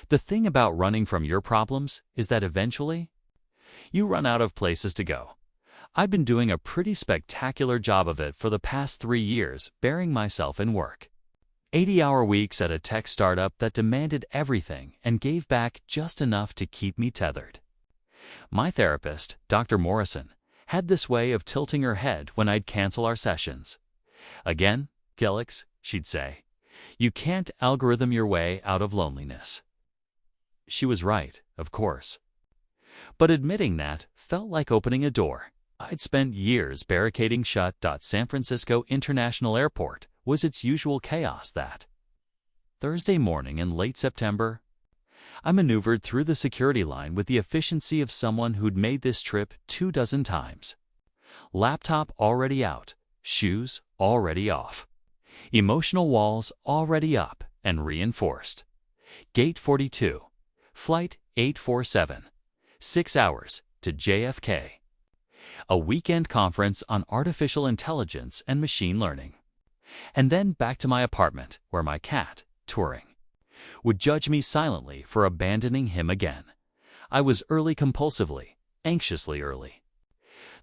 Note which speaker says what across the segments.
Speaker 1: The thing about running from your problems is that eventually, you run out of places to go. I've been doing a pretty spectacular job of it for the past 3 years, burying myself in work. 80-hour weeks at a tech startup that demanded everything and gave back just enough to keep me tethered. My therapist, Dr. Morrison, had this way of tilting her head when I'd cancel our sessions. "Again, Gilix," she'd say, "you can't algorithm your way out of loneliness." She was right, of course. But admitting that felt like opening a door. I'd spent years barricading shut. San Francisco International Airport was its usual chaos that Thursday morning in late September, I maneuvered through the security line with the efficiency of someone who'd made this trip 24 times. Laptop already out, shoes already off, emotional walls already up and reinforced. Gate 42, Flight 847, 6 hours to JFK. A weekend conference on artificial intelligence and machine learning. And then back to my apartment where my cat, touring, would judge me silently for abandoning him again. I was early compulsively, anxiously early.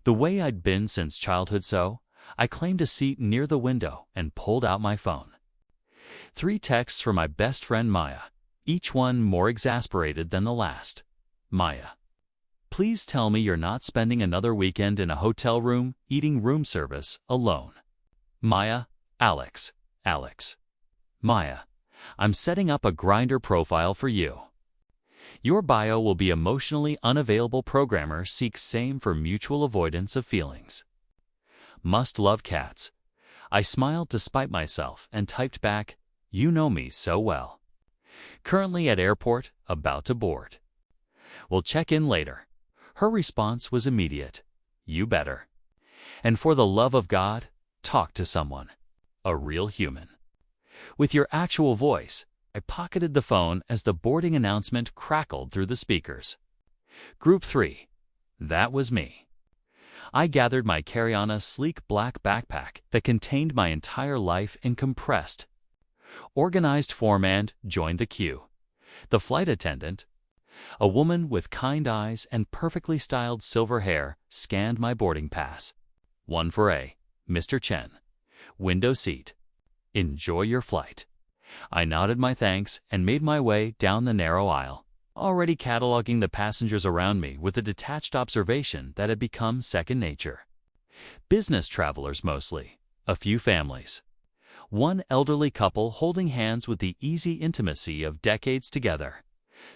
Speaker 1: The way I'd been since childhood, so I claimed a seat near the window and pulled out my phone. 3 texts from my best friend Maya, each one more exasperated than the last. Maya: "Please tell me you're not spending another weekend in a hotel room eating room service alone." Maya: Alex. Maya: "I'm setting up a Grindr profile for you. Your bio will be emotionally unavailable programmer seeks same for mutual avoidance of feelings. Must love cats." I smiled despite myself and typed back, "You know me so well. Currently at airport, about to board. We'll check in later." Her response was immediate. "You better. And for the love of God, talk to someone. A real human. With your actual voice." I pocketed the phone as the boarding announcement crackled through the speakers. Group 3. That was me. I gathered my carry-on, a sleek black backpack that contained my entire life in compressed, organized form, and joined the queue. The flight attendant, a woman with kind eyes and perfectly styled silver hair, scanned my boarding pass. "One for A, Mr. Chen. Window seat. Enjoy your flight." I nodded my thanks and made my way down the narrow aisle, already cataloging the passengers around me with a detached observation that had become second nature. Business travelers mostly, a few families. One elderly couple holding hands with the easy intimacy of decades together.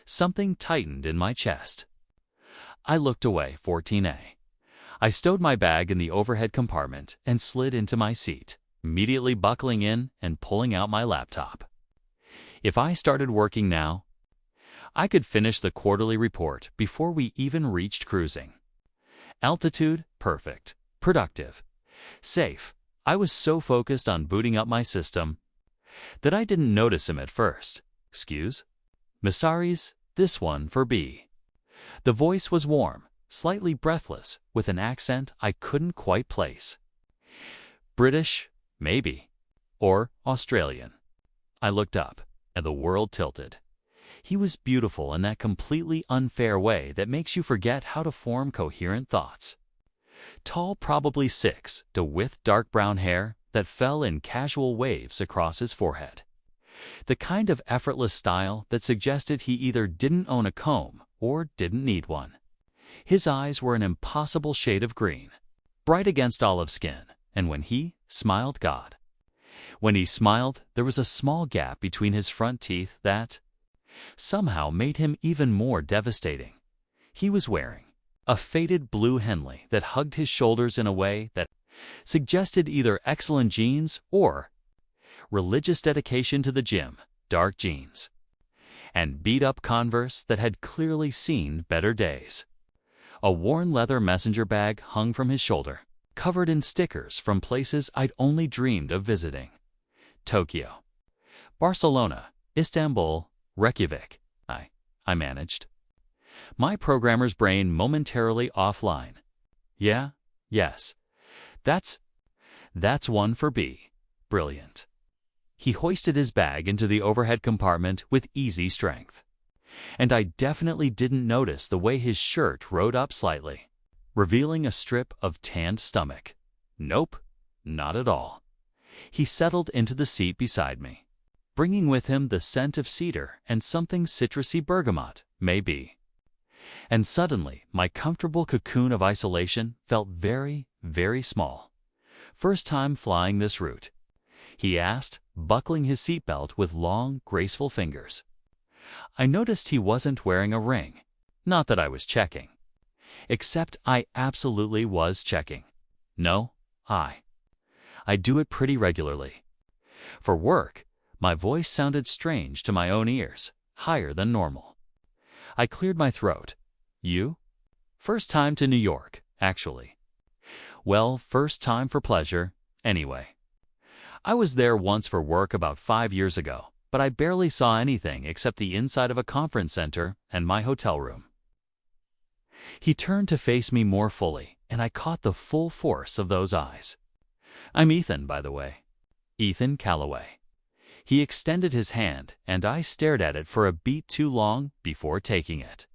Speaker 1: Something tightened in my chest. I looked away. 14A. I stowed my bag in the overhead compartment and slid into my seat, immediately buckling in and pulling out my laptop. If I started working now, I could finish the quarterly report before we even reached cruising. Altitude, perfect. Productive. Safe. I was so focused on booting up my system that I didn't notice him at first. "Excuse? Massaris, this one for B." The voice was warm, slightly breathless, with an accent I couldn't quite place. British, maybe, or Australian. I looked up, and the world tilted. He was beautiful in that completely unfair way that makes you forget how to form coherent thoughts. Tall, probably 6', with dark brown hair that fell in casual waves across his forehead. The kind of effortless style that suggested he either didn't own a comb or didn't need one. His eyes were an impossible shade of green, bright against olive skin, and when he smiled, God. When he smiled, there was a small gap between his front teeth that somehow made him even more devastating. He was wearing a faded blue Henley that hugged his shoulders in a way that suggested either excellent genes or religious dedication to the gym, dark jeans, and beat-up Converse that had clearly seen better days. A worn leather messenger bag hung from his shoulder, covered in stickers from places I'd only dreamed of visiting. Tokyo, Barcelona, Istanbul, Reykjavik. I managed. My programmer's brain momentarily offline. Yes. That's one for B. Brilliant. He hoisted his bag into the overhead compartment with easy strength. And I definitely didn't notice the way his shirt rode up slightly, revealing a strip of tanned stomach. Nope, not at all. He settled into the seat beside me, bringing with him the scent of cedar and something citrusy bergamot, maybe. And suddenly, my comfortable cocoon of isolation felt very, very small. "First time flying this route?" he asked, buckling his seatbelt with long, graceful fingers. I noticed he wasn't wearing a ring. Not that I was checking. Except I absolutely was checking. No, I do it pretty regularly. For work, my voice sounded strange to my own ears, higher than normal. I cleared my throat. "You?" "First time to New York, actually." "Well, first time for pleasure, anyway. I was there once for work about 5 years ago, but I barely saw anything except the inside of a conference center and my hotel room." He turned to face me more fully, and I caught the full force of those eyes. "I'm Ethan, by the way. Ethan Calloway." He extended his hand, and I stared at it for a beat too long before taking it.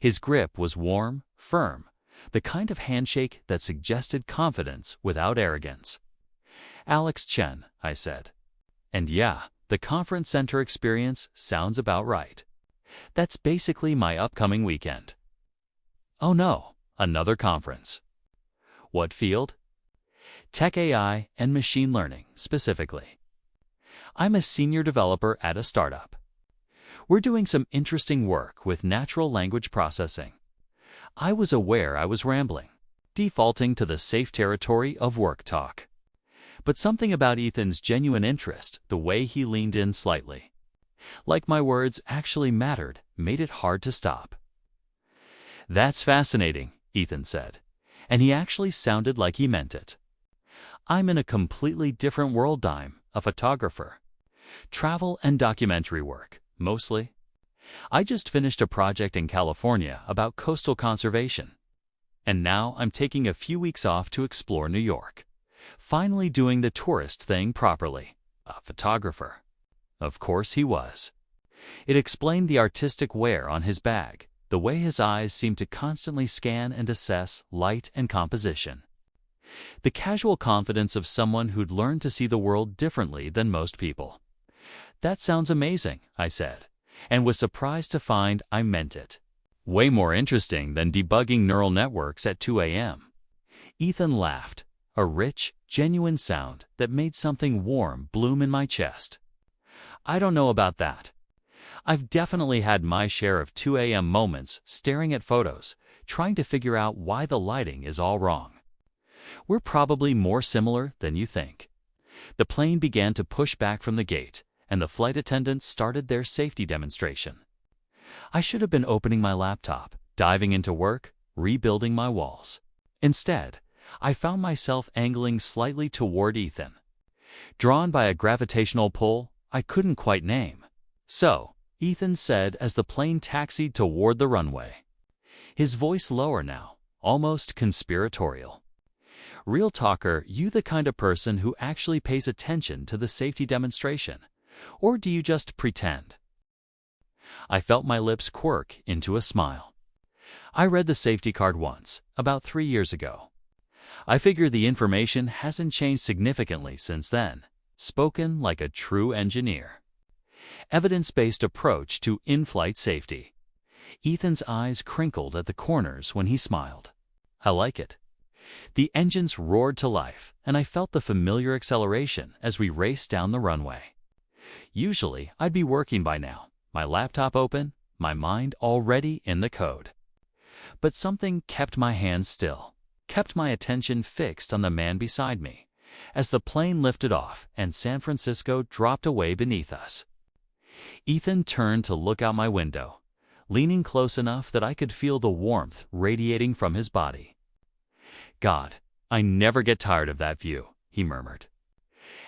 Speaker 1: His grip was warm, firm, the kind of handshake that suggested confidence without arrogance. "Alex Chen," I said. "And yeah, the conference center experience sounds about right. That's basically my upcoming weekend." "Oh no, another conference." "What field?" "Tech AI and machine learning, specifically. I'm a senior developer at a startup. We're doing some interesting work with natural language processing." I was aware I was rambling, defaulting to the safe territory of work talk. But something about Ethan's genuine interest, the way he leaned in slightly, like my words actually mattered, made it hard to stop. "That's fascinating," Ethan said, and he actually sounded like he meant it. "I'm in a completely different world. I'm a photographer. Travel and documentary work, mostly. I just finished a project in California about coastal conservation. And now I'm taking a few weeks off to explore New York. Finally doing the tourist thing properly." A photographer. Of course he was. It explained the artistic wear on his bag, the way his eyes seemed to constantly scan and assess light and composition. The casual confidence of someone who'd learned to see the world differently than most people. "That sounds amazing," I said, and was surprised to find I meant it. "Way more interesting than debugging neural networks at 2 a.m. Ethan laughed, a rich, genuine sound that made something warm bloom in my chest. "I don't know about that. I've definitely had my share of 2 a.m. moments staring at photos, trying to figure out why the lighting is all wrong. We're probably more similar than you think." The plane began to push back from the gate, and the flight attendants started their safety demonstration. I should have been opening my laptop, diving into work, rebuilding my walls. Instead, I found myself angling slightly toward Ethan, drawn by a gravitational pull I couldn't quite name. "So," Ethan said as the plane taxied toward the runway. His voice lower now, almost conspiratorial. "Real talker, you the kind of person who actually pays attention to the safety demonstration? Or do you just pretend?" I felt my lips quirk into a smile. "I read the safety card once, about 3 years ago. I figure the information hasn't changed significantly since then. Spoken like a true engineer. Evidence-based approach to in-flight safety." Ethan's eyes crinkled at the corners when he smiled. "I like it." The engines roared to life, and I felt the familiar acceleration as we raced down the runway. Usually, I'd be working by now, my laptop open, my mind already in the code. But something kept my hands still, kept my attention fixed on the man beside me, as the plane lifted off and San Francisco dropped away beneath us. Ethan turned to look out my window, leaning close enough that I could feel the warmth radiating from his body. "God, I never get tired of that view," he murmured.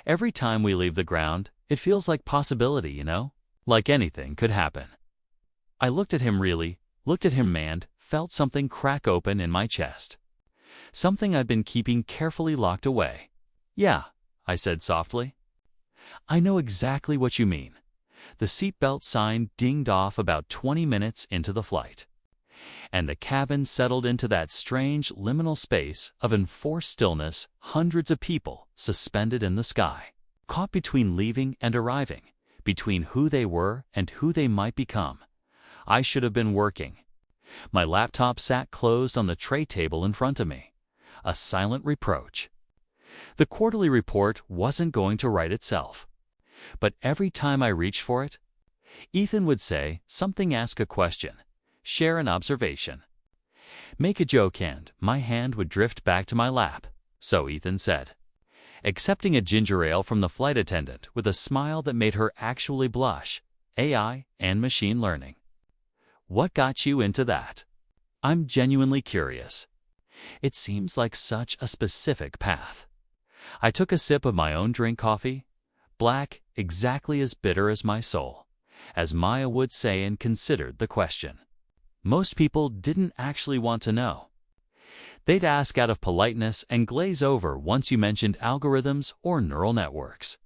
Speaker 1: "Every time we leave the ground, it feels like possibility, you know? Like anything could happen." I looked at him and felt something crack open in my chest. Something I'd been keeping carefully locked away. "Yeah," I said softly. "I know exactly what you mean. The seatbelt sign dinged off about 20 minutes into the flight, and the cabin settled into that strange liminal space of enforced stillness, hundreds of people suspended in the sky, caught between leaving and arriving, between who they were and who they might become. I should have been working. My laptop sat closed on the tray table in front of me, a silent reproach. The quarterly report wasn't going to write itself. But every time I reached for it, Ethan would say something, ask a question, share an observation, make a joke, and my hand would drift back to my lap. So Ethan said, accepting a ginger ale from the flight attendant with a smile that made her actually blush, AI and machine learning. What got you into that? I'm genuinely curious. It seems like such a specific path. I took a sip of my own drink coffee, black, exactly as bitter as my soul, as Maya would say, and considered the question. Most people didn't actually want to know. They'd ask out of politeness and glaze over once you mentioned algorithms or neural networks.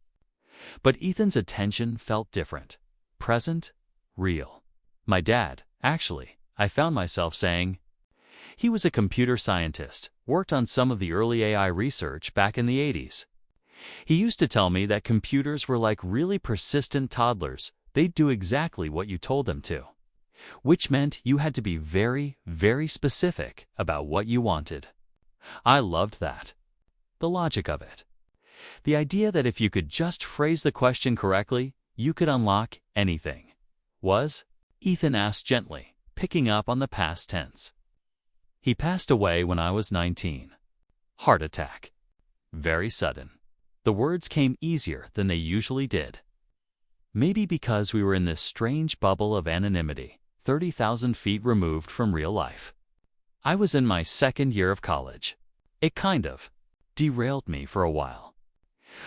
Speaker 1: But Ethan's attention felt different, present, real. My dad, actually, I found myself saying. He was a computer scientist, worked on some of the early AI research back in the 80s. He used to tell me that computers were like really persistent toddlers. They'd do exactly what you told them to, which meant you had to be very, very specific about what you wanted. I loved that. The logic of it. The idea that if you could just phrase the question correctly, you could unlock anything. Ethan asked gently, picking up on the past tense. He passed away when I was 19. Heart attack. Very sudden. The words came easier than they usually did. Maybe because we were in this strange bubble of anonymity, 30,000 feet removed from real life. I was in my second year of college. It kind of derailed me for a while.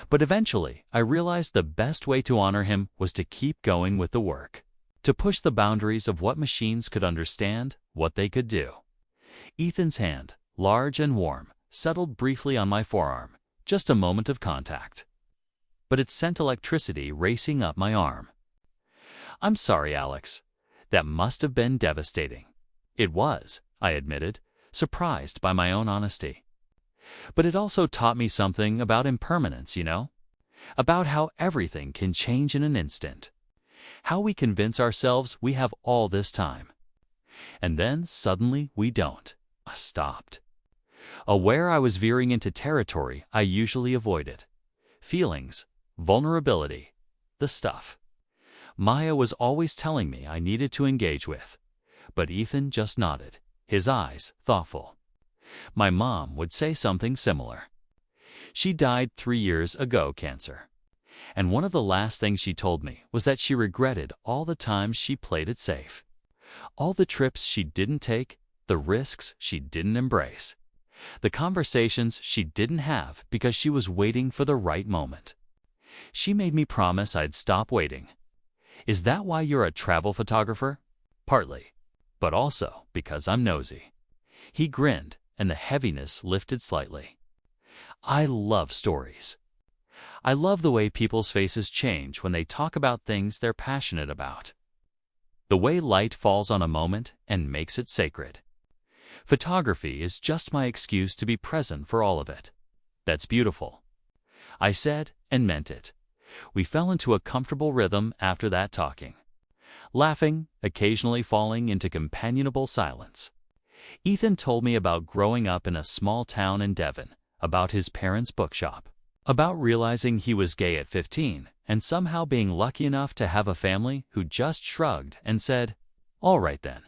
Speaker 1: But eventually, I realized the best way to honor him was to keep going with the work, to push the boundaries of what machines could understand, what they could do. Ethan's hand, large and warm, settled briefly on my forearm, just a moment of contact. But it sent electricity racing up my arm. I'm sorry, Alex. That must have been devastating. It was, I admitted, surprised by my own honesty. But it also taught me something about impermanence, about how everything can change in an instant. How we convince ourselves we have all this time. And then suddenly we don't. I stopped. Aware I was veering into territory I usually avoided. Feelings, vulnerability, the stuff Maya was always telling me I needed to engage with. But Ethan just nodded, his eyes thoughtful. My mom would say something similar. She died 3 years ago, cancer. And one of the last things she told me was that she regretted all the times she played it safe. All the trips she didn't take, the risks she didn't embrace, the conversations she didn't have because she was waiting for the right moment. She made me promise I'd stop waiting. Is that why you're a travel photographer? Partly, but also because I'm nosy. He grinned, and the heaviness lifted slightly. I love stories. I love the way people's faces change when they talk about things they're passionate about. The way light falls on a moment and makes it sacred. Photography is just my excuse to be present for all of it. That's beautiful. I said and meant it. We fell into a comfortable rhythm after that, talking, laughing, occasionally falling into companionable silence. Ethan told me about growing up in a small town in Devon, about his parents' bookshop, about realizing he was gay at 15 and somehow being lucky enough to have a family who just shrugged and said, "All right then,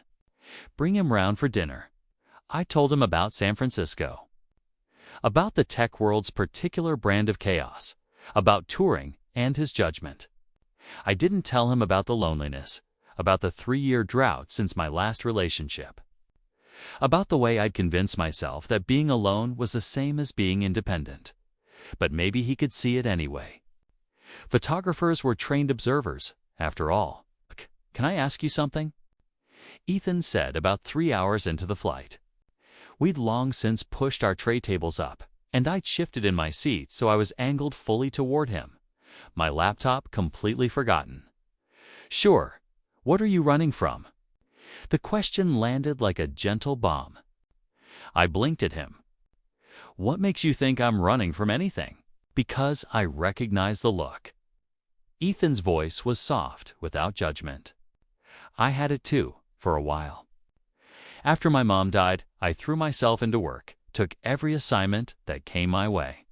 Speaker 1: bring him round for dinner." I told him about San Francisco, about the tech world's particular brand of chaos, about touring and his judgment. I didn't tell him about the loneliness, about the 3-year drought since my last relationship, about the way I'd convinced myself that being alone was the same as being independent. But maybe he could see it anyway. Photographers were trained observers, after all. Can I ask you something? Ethan said about 3 hours into the flight. We'd long since pushed our tray tables up, and I'd shifted in my seat so I was angled fully toward him, my laptop completely forgotten. Sure. What are you running from? The question landed like a gentle bomb. I blinked at him. What makes you think I'm running from anything? Because I recognized the look. Ethan's voice was soft, without judgment. I had it too, for a while. After my mom died, I threw myself into work, took every assignment that came my way,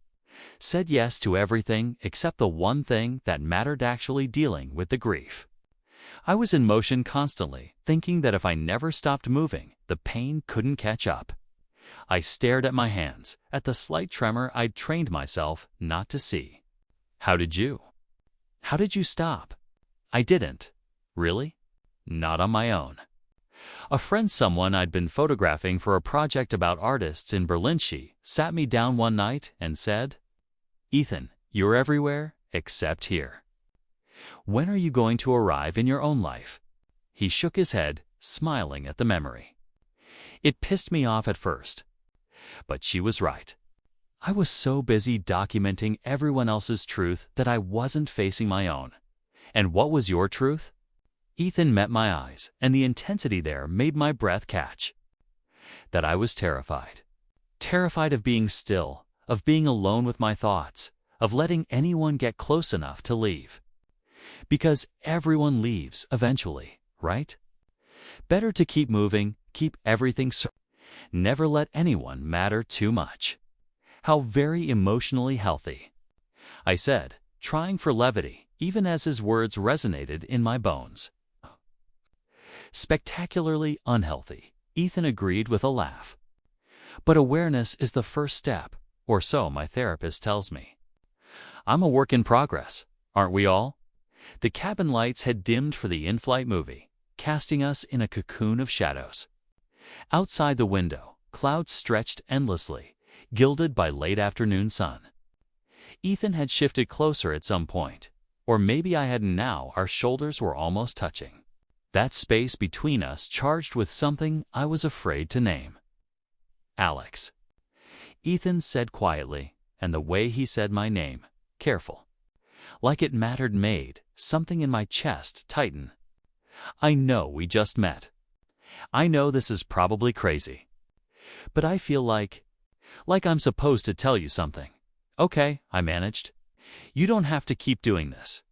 Speaker 1: said yes to everything except the one thing that mattered, actually dealing with the grief. I was in motion constantly, thinking that if I never stopped moving, the pain couldn't catch up. I stared at my hands, at the slight tremor I'd trained myself not to see. How did you? How did you stop? I didn't. Really? Not on my own. A friend, someone I'd been photographing for a project about artists in Berlin, sat me down one night and said, "Ethan, you're everywhere except here. When are you going to arrive in your own life?" He shook his head, smiling at the memory. It pissed me off at first, but she was right. I was so busy documenting everyone else's truth that I wasn't facing my own. And what was your truth? Ethan met my eyes, and the intensity there made my breath catch. That I was terrified. Terrified of being still, of being alone with my thoughts, of letting anyone get close enough to leave. Because everyone leaves eventually, right? Better to keep moving, keep everything never let anyone matter too much. How very emotionally healthy, I said, trying for levity, even as his words resonated in my bones. Spectacularly unhealthy, Ethan agreed with a laugh. But awareness is the first step, or so my therapist tells me. I'm a work in progress, aren't we all? The cabin lights had dimmed for the in-flight movie, casting us in a cocoon of shadows. Outside the window, clouds stretched endlessly, gilded by late afternoon sun. Ethan had shifted closer at some point, or maybe I hadn't now. Our shoulders were almost touching. That space between us charged with something I was afraid to name. Alex. Ethan said quietly, and the way he said my name, careful, like it mattered, made something in my chest tighten. I know we just met. I know this is probably crazy. But I feel like I'm supposed to tell you something. Okay, I managed. You don't have to keep doing this.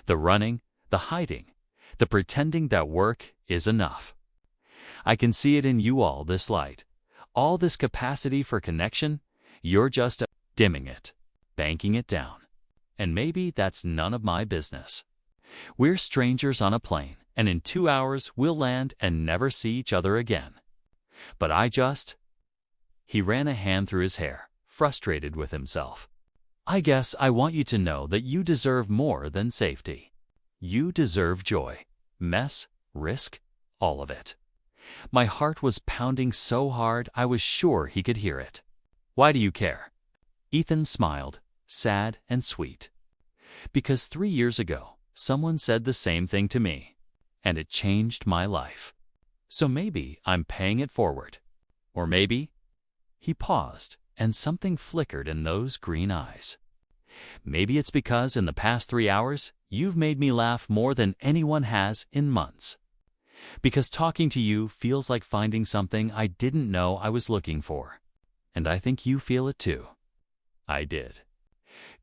Speaker 1: The running, the hiding, the pretending that work is enough. I can see it in you, all this light, all this capacity for connection. You're just dimming it, banking it down. And maybe that's none of my business. We're strangers on a plane, and in 2 hours we'll land and never see each other again. But He ran a hand through his hair, frustrated with himself. I guess I want you to know that you deserve more than safety. You deserve joy, mess, risk, all of it. My heart was pounding so hard I was sure he could hear it. Why do you care? Ethan smiled, sad and sweet. Because 3 years ago, someone said the same thing to me, and it changed my life. So maybe I'm paying it forward. Or maybe... He paused, and something flickered in those green eyes. Maybe it's because in the past 3 hours, you've made me laugh more than anyone has in months. Because talking to you feels like finding something I didn't know I was looking for. And I think you feel it too. I did.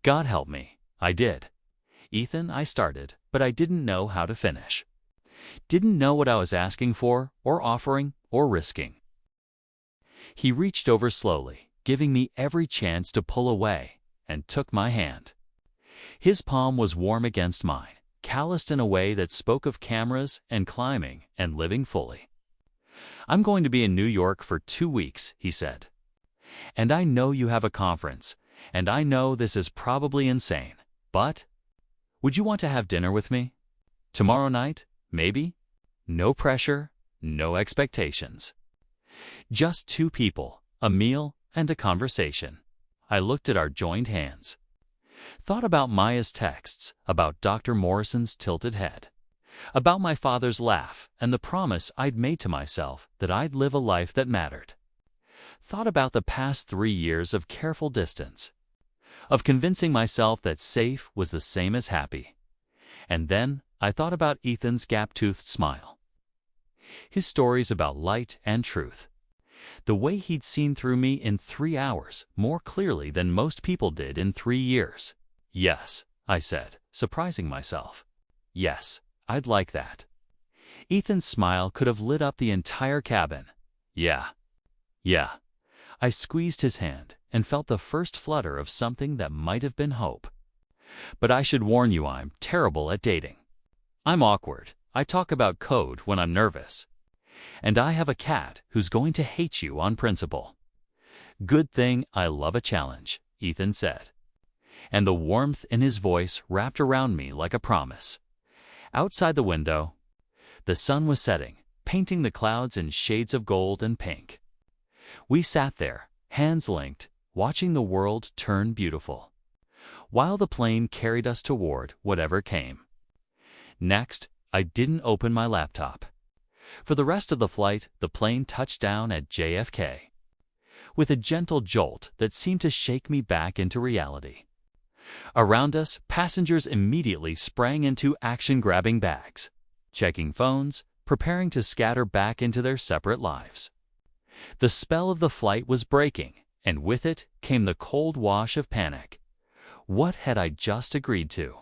Speaker 1: God help me, I did. Ethan, I started, but I didn't know how to finish. Didn't know what I was asking for, or offering, or risking. He reached over slowly, giving me every chance to pull away, and took my hand. His palm was warm against mine, calloused in a way that spoke of cameras and climbing and living fully. I'm going to be in New York for 2 weeks, he said. And I know you have a conference, and I know this is probably insane, but would you want to have dinner with me? Tomorrow night, maybe? No pressure, no expectations. Just 2 people, a meal, and a conversation. I looked at our joined hands. Thought about Maya's texts, about Dr. Morrison's tilted head, about my father's laugh and the promise I'd made to myself that I'd live a life that mattered. Thought about the past 3 years of careful distance, of convincing myself that safe was the same as happy. And then I thought about Ethan's gap-toothed smile. His stories about light and truth. The way he'd seen through me in 3 hours more clearly than most people did in 3 years. Yes, I said, surprising myself. Yes, I'd like that. Ethan's smile could have lit up the entire cabin. Yeah. I squeezed his hand and felt the first flutter of something that might have been hope. But I should warn you, I'm terrible at dating. I'm awkward. I talk about code when I'm nervous. And I have a cat who's going to hate you on principle. Good thing I love a challenge, Ethan said. And the warmth in his voice wrapped around me like a promise. Outside the window, the sun was setting, painting the clouds in shades of gold and pink. We sat there, hands linked, watching the world turn beautiful, while the plane carried us toward whatever came. Next, I didn't open my laptop. For the rest of the flight, the plane touched down at JFK, with a gentle jolt that seemed to shake me back into reality. Around us, passengers immediately sprang into action-grabbing bags, checking phones, preparing to scatter back into their separate lives. The spell of the flight was breaking, and with it came the cold wash of panic. What had I just agreed to?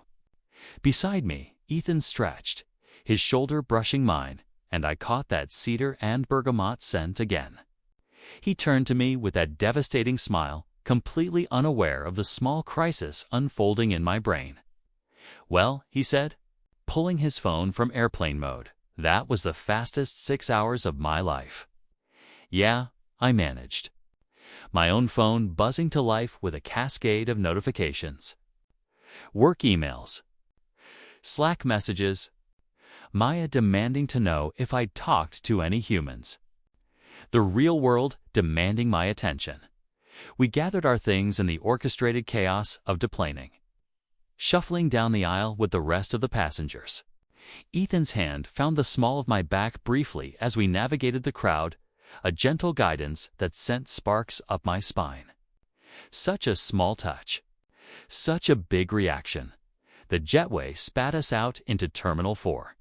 Speaker 1: Beside me, Ethan stretched, his shoulder brushing mine, and I caught that cedar and bergamot scent again. He turned to me with that devastating smile, completely unaware of the small crisis unfolding in my brain. Well, he said, pulling his phone from airplane mode, that was the fastest 6 hours of my life. Yeah, I managed. My own phone buzzing to life with a cascade of notifications. Work emails. Slack messages. Maya demanding to know if I'd talked to any humans. The real world demanding my attention. We gathered our things in the orchestrated chaos of deplaning, shuffling down the aisle with the rest of the passengers. Ethan's hand found the small of my back briefly as we navigated the crowd, a gentle guidance that sent sparks up my spine. Such a small touch. Such a big reaction. The jetway spat us out into Terminal 4.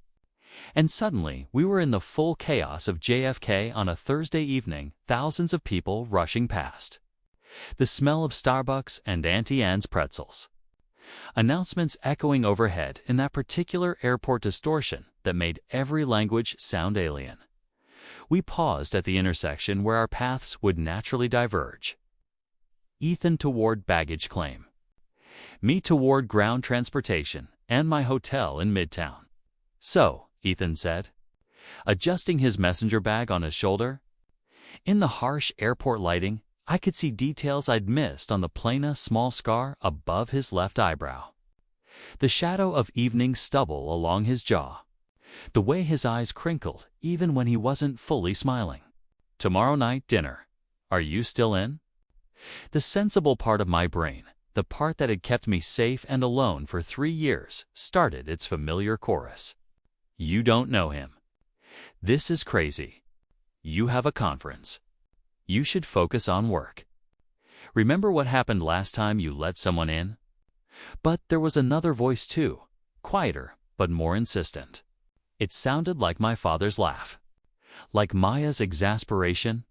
Speaker 1: And suddenly, we were in the full chaos of JFK on a Thursday evening, thousands of people rushing past. The smell of Starbucks and Auntie Anne's pretzels. Announcements echoing overhead in that particular airport distortion that made every language sound alien. We paused at the intersection where our paths would naturally diverge. Ethan toward baggage claim. Me toward ground transportation and my hotel in Midtown. So, Ethan said, adjusting his messenger bag on his shoulder. In the harsh airport lighting, I could see details I'd missed on the plana small scar above his left eyebrow. The shadow of evening stubble along his jaw. The way his eyes crinkled even when he wasn't fully smiling. Tomorrow night dinner. Are you still in? The sensible part of my brain, the part that had kept me safe and alone for 3 years, started its familiar chorus. You don't know him. This is crazy. You have a conference. You should focus on work. Remember what happened last time you let someone in? But there was another voice too, quieter but more insistent. It sounded like my father's laugh, like Maya's exasperation,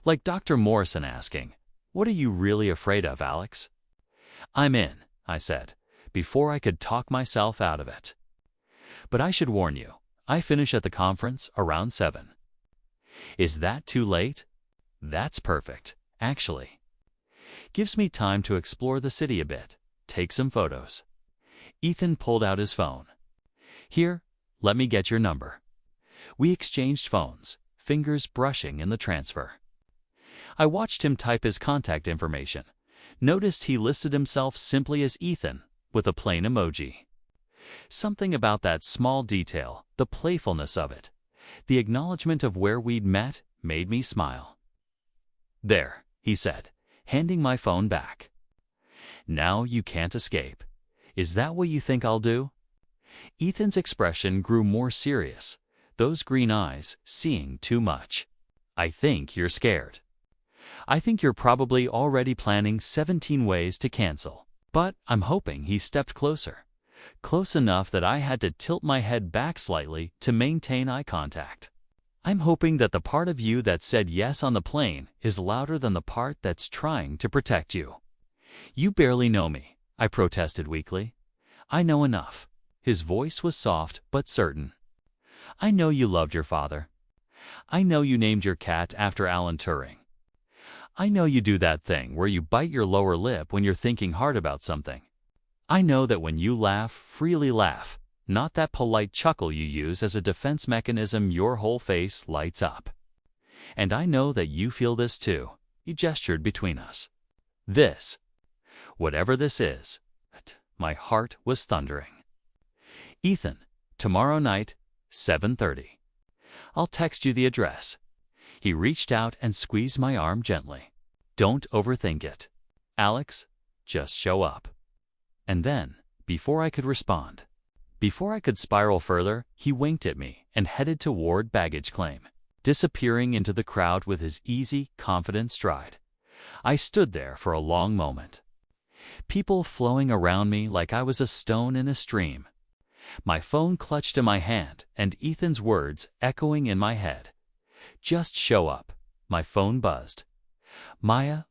Speaker 1: like Dr. Morrison asking, "What are you really afraid of, Alex?" I'm in, I said, before I could talk myself out of it. But I should warn you, I finish at the conference around 7. Is that too late? That's perfect, actually. Gives me time to explore the city a bit, take some photos. Ethan pulled out his phone. Here, let me get your number. We exchanged phones, fingers brushing in the transfer. I watched him type his contact information, noticed he listed himself simply as Ethan, with a plain emoji. Something about that small detail, the playfulness of it, the acknowledgement of where we'd met, made me smile. There, he said, handing my phone back. Now you can't escape. Is that what you think I'll do? Ethan's expression grew more serious, those green eyes seeing too much. I think you're scared. I think you're probably already planning 17 ways to cancel. But I'm hoping he stepped closer, close enough that I had to tilt my head back slightly to maintain eye contact. I'm hoping that the part of you that said yes on the plane is louder than the part that's trying to protect you. You barely know me, I protested weakly. I know enough. His voice was soft but certain. I know you loved your father. I know you named your cat after Alan Turing. I know you do that thing where you bite your lower lip when you're thinking hard about something. I know that when you laugh, freely laugh, not that polite chuckle you use as a defense mechanism, your whole face lights up. And I know that you feel this too. He gestured between us. This, whatever this is, my heart was thundering. Ethan, tomorrow night, 7:30. I'll text you the address. He reached out and squeezed my arm gently. Don't overthink it. Alex, just show up. And then, before I could respond, before I could spiral further, he winked at me and headed toward baggage claim, disappearing into the crowd with his easy, confident stride. I stood there for a long moment. People flowing around me like I was a stone in a stream. My phone clutched in my hand and Ethan's words echoing in my head. Just show up. My phone buzzed. Maya,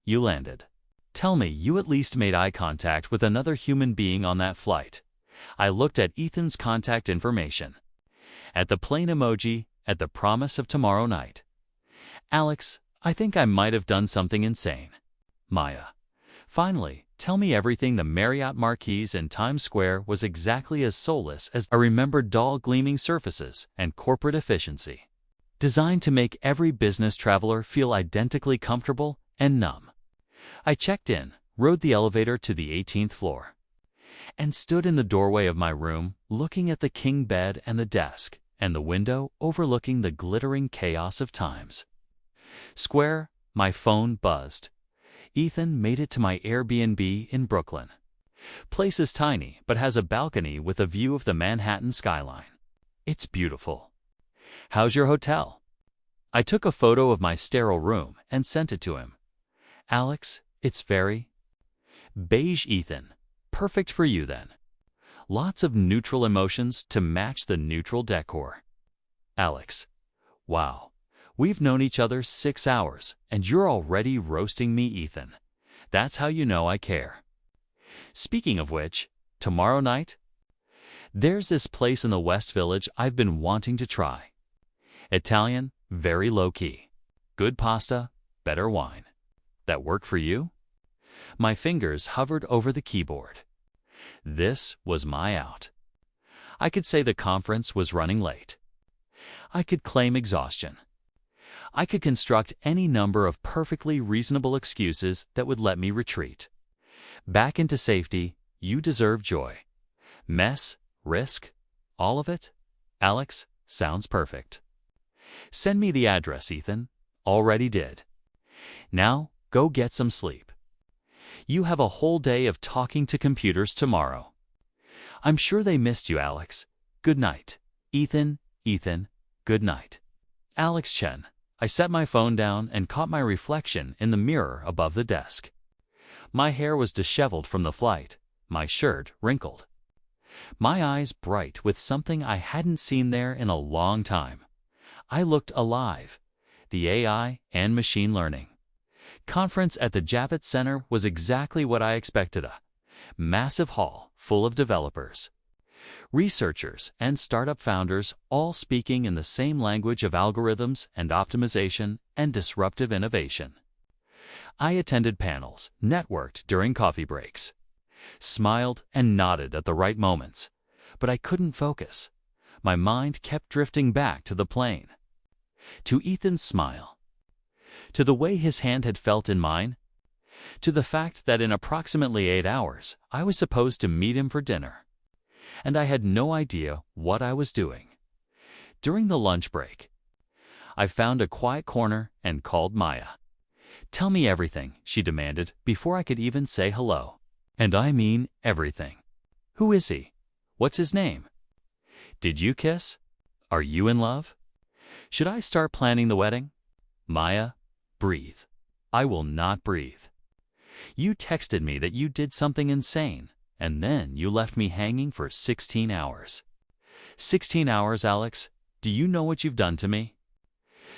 Speaker 1: you landed. Tell me you at least made eye contact with another human being on that flight. I looked at Ethan's contact information, at the plane emoji, at the promise of tomorrow night. Alex, I think I might have done something insane. Maya. Finally, tell me everything. The Marriott Marquise in Times Square was exactly as soulless as I remembered dull gleaming surfaces and corporate efficiency, designed to make every business traveler feel identically comfortable and numb. I checked in, rode the elevator to the 18th floor, and stood in the doorway of my room, looking at the king bed and the desk, and the window overlooking the glittering chaos of Times Square. My phone buzzed. Ethan made it to my Airbnb in Brooklyn. Place is tiny, but has a balcony with a view of the Manhattan skyline. It's beautiful. How's your hotel? I took a photo of my sterile room and sent it to him. Alex, it's very beige. Ethan, perfect for you then. Lots of neutral emotions to match the neutral decor. Alex, wow. We've known each other 6 hours, and you're already roasting me, Ethan. That's how you know I care. Speaking of which, tomorrow night? There's this place in the West Village I've been wanting to try. Italian, very low-key. Good pasta, better wine. That work for you? My fingers hovered over the keyboard. This was my out. I could say the conference was running late. I could claim exhaustion. I could construct any number of perfectly reasonable excuses that would let me retreat. Back into safety. You deserve joy. Mess, risk, all of it? Alex, sounds perfect. Send me the address, Ethan. Already did. Now, go get some sleep. You have a whole day of talking to computers tomorrow. I'm sure they missed you, Alex. Good night. Ethan, good night. Alex Chen. I set my phone down and caught my reflection in the mirror above the desk. My hair was disheveled from the flight, my shirt wrinkled. My eyes bright with something I hadn't seen there in a long time. I looked alive. The AI and machine learning conference at the Javits Center was exactly what I expected. A massive hall full of developers, researchers, and startup founders, all speaking in the same language of algorithms and optimization and disruptive innovation. I attended panels, networked during coffee breaks, smiled and nodded at the right moments, but I couldn't focus. My mind kept drifting back to the plane, to Ethan's smile, to the way his hand had felt in mine, to the fact that in approximately 8 hours I was supposed to meet him for dinner, and I had no idea what I was doing. During the lunch break, I found a quiet corner and called Maya. Tell me everything, she demanded, before I could even say hello. And I mean everything. Who is he? What's his name? Did you kiss? Are you in love? Should I start planning the wedding? Maya, breathe. I will not breathe. You texted me that you did something insane, And then you left me hanging for 16 hours. 16 hours, Alex? Do you know what you've done to me?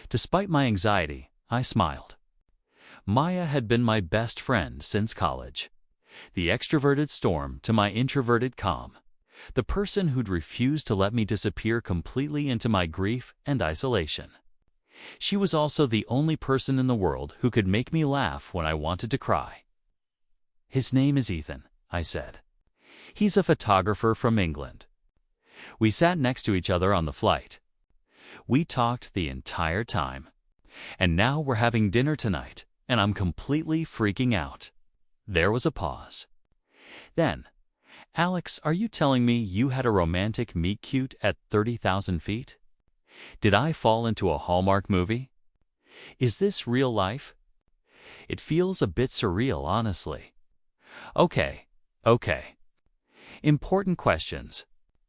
Speaker 1: Despite my anxiety, I smiled. Maya had been my best friend since college. The extroverted storm to my introverted calm. The person who'd refused to let me disappear completely into my grief and isolation. She was also the only person in the world who could make me laugh when I wanted to cry. His name is Ethan, I said. He's a photographer from England. We sat next to each other on the flight. We talked the entire time. And now we're having dinner tonight, and I'm completely freaking out. There was a pause. Then, Alex, are you telling me you had a romantic meet-cute at 30,000 feet? Did I fall into a Hallmark movie? Is this real life? It feels a bit surreal, honestly. Okay. Important questions.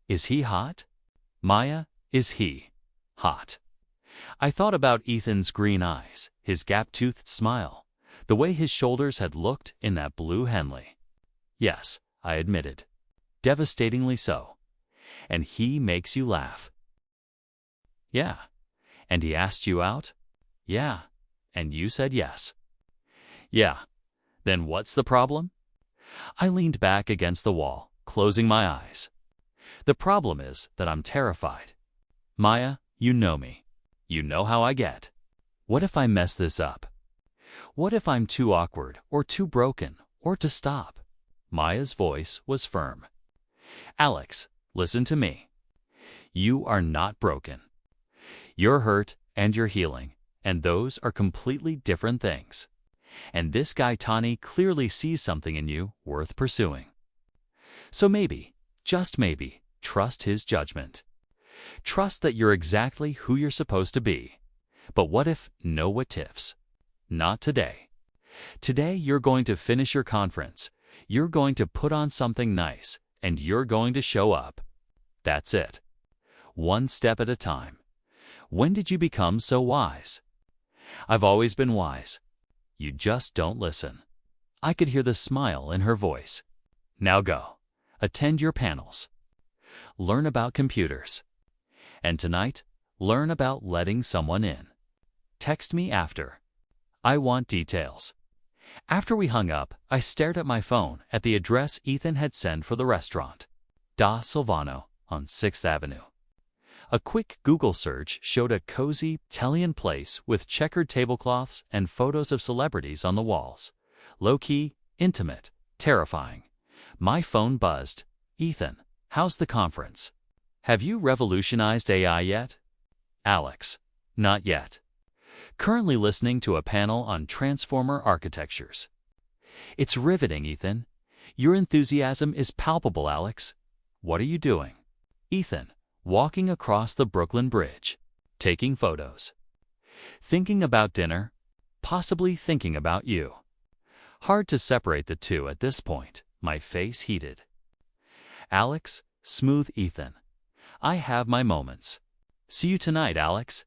Speaker 1: Is he hot? Maya, is he hot? I thought about Ethan's green eyes, his gap-toothed smile, the way his shoulders had looked in that blue Henley. Yes, I admitted. Devastatingly so. And he makes you laugh. Yeah. And he asked you out? Yeah. And you said yes. Yeah. Then what's the problem? I leaned back against the wall, closing my eyes. The problem is that I'm terrified. Maya, you know me. You know how I get. What if I mess this up? What if I'm too awkward or too broken or to stop? Maya's voice was firm. Alex, listen to me. You are not broken. You're hurt and you're healing, and those are completely different things. And this guy Tani clearly sees something in you worth pursuing. So maybe, just maybe, trust his judgment. Trust that you're exactly who you're supposed to be. But what if no what ifs? Not today. Today you're going to finish your conference. You're going to put on something nice, and you're going to show up. That's it. One step at a time. When did you become so wise? I've always been wise. You just don't listen. I could hear the smile in her voice. Now go. Attend your panels. Learn about computers. And tonight, learn about letting someone in. Text me after. I want details. After we hung up, I stared at my phone at the address Ethan had sent for the restaurant. Da Silvano on 6th Avenue. A quick Google search showed a cozy Italian place with checkered tablecloths and photos of celebrities on the walls. Low-key, intimate, terrifying. My phone buzzed. Ethan, how's the conference? Have you revolutionized AI yet? Alex, not yet. Currently listening to a panel on transformer architectures. It's riveting, Ethan. Your enthusiasm is palpable, Alex. What are you doing? Ethan, walking across the Brooklyn Bridge, taking photos. Thinking about dinner, possibly thinking about you. Hard to separate the two at this point, my face heated. Alex, smooth Ethan. I have my moments. See you tonight, Alex.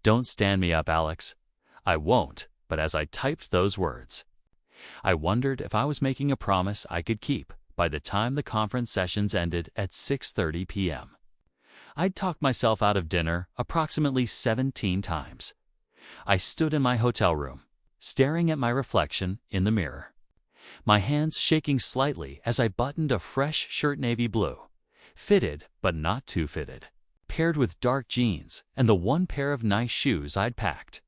Speaker 1: Don't stand me up, Alex. I won't, but as I typed those words, I wondered if I was making a promise I could keep by the time the conference sessions ended at 6:30 p.m. I'd talked myself out of dinner approximately 17 times. I stood in my hotel room, staring at my reflection in the mirror. My hands shaking slightly as I buttoned a fresh shirt navy blue, fitted but not too fitted, paired with dark jeans and the one pair of nice shoes I'd packed.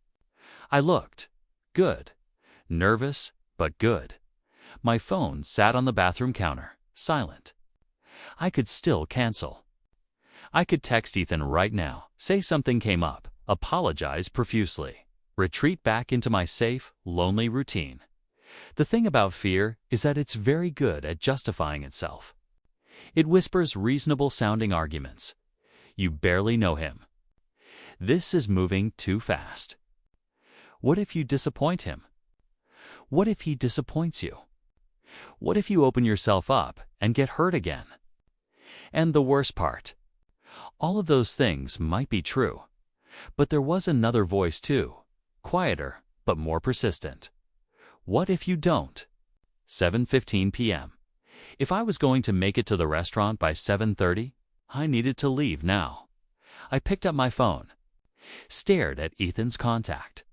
Speaker 1: I looked good, nervous but good. My phone sat on the bathroom counter, silent. I could still cancel. I could text Ethan right now, say something came up, apologize profusely, retreat back into my safe, lonely routine. The thing about fear is that it's very good at justifying itself. It whispers reasonable-sounding arguments. You barely know him. This is moving too fast. What if you disappoint him? What if he disappoints you? What if you open yourself up and get hurt again? And the worst part, all of those things might be true, but there was another voice too, quieter but more persistent. What if you don't? 7:15 p.m. If I was going to make it to the restaurant by 7:30, I needed to leave now. I picked up my phone, stared at Ethan's contact.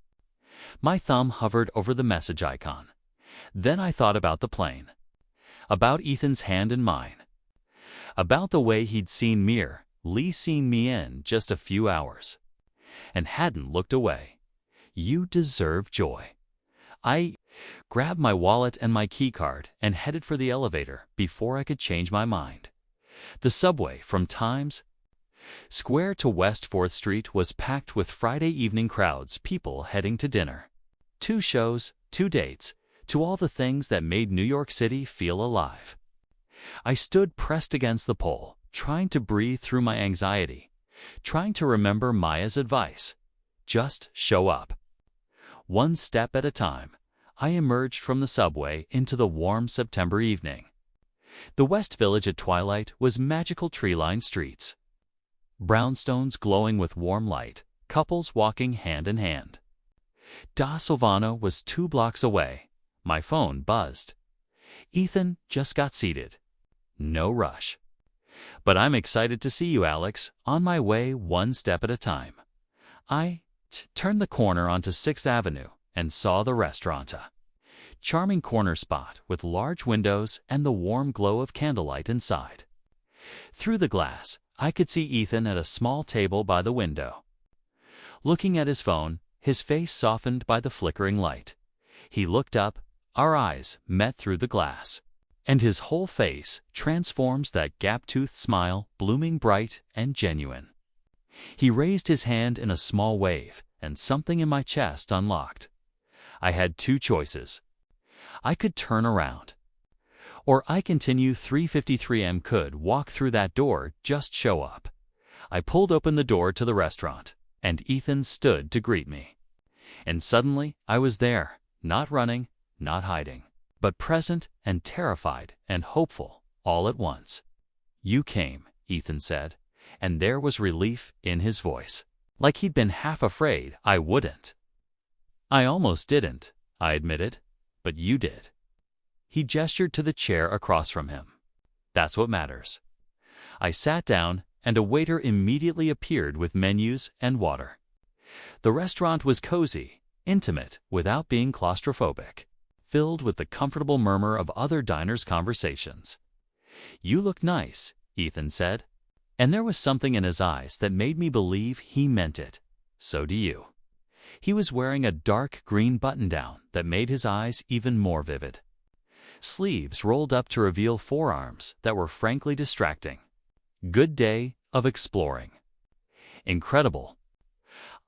Speaker 1: My thumb hovered over the message icon. Then I thought about the plane, about Ethan's hand in mine, about the way he'd seen Lee seen me in just a few hours, and hadn't looked away. You deserve joy. I grabbed my wallet and my keycard and headed for the elevator before I could change my mind. The subway from Times Square to West 4th Street was packed with Friday evening crowds, people heading to dinner. 2 shows, 2 dates, to all the things that made New York City feel alive. I stood pressed against the pole, trying to breathe through my anxiety, trying to remember Maya's advice. Just show up. One step at a time, I emerged from the subway into the warm September evening. The West Village at twilight was magical tree-lined streets. Brownstones glowing with warm light, couples walking hand in hand. Da Silvano was 2 blocks away. My phone buzzed. Ethan just got seated. No rush. But I'm excited to see you, Alex, on my way one step at a time. I turned the corner onto 6th Avenue and saw the restauranta. Charming corner spot with large windows and the warm glow of candlelight inside. Through the glass, I could see Ethan at a small table by the window. Looking at his phone, his face softened by the flickering light. He looked up, our eyes met through the glass, and his whole face transforms that gap-toothed smile, blooming bright and genuine. He raised his hand in a small wave, and something in my chest unlocked. I had 2 choices. I could turn around, or I continue 353M could walk through that door, just show up. I pulled open the door to the restaurant, and Ethan stood to greet me. And suddenly, I was there, not running, not hiding, but present and terrified and hopeful all at once. You came, Ethan said, and there was relief in his voice, like he'd been half afraid I wouldn't. I almost didn't, I admitted, but you did. He gestured to the chair across from him. That's what matters. I sat down, and a waiter immediately appeared with menus and water. The restaurant was cozy, intimate without being claustrophobic, filled with the comfortable murmur of other diners' conversations. You look nice, Ethan said, and there was something in his eyes that made me believe he meant it. So do you. He was wearing a dark green button-down that made his eyes even more vivid. Sleeves rolled up to reveal forearms that were frankly distracting. Good day of exploring. Incredible.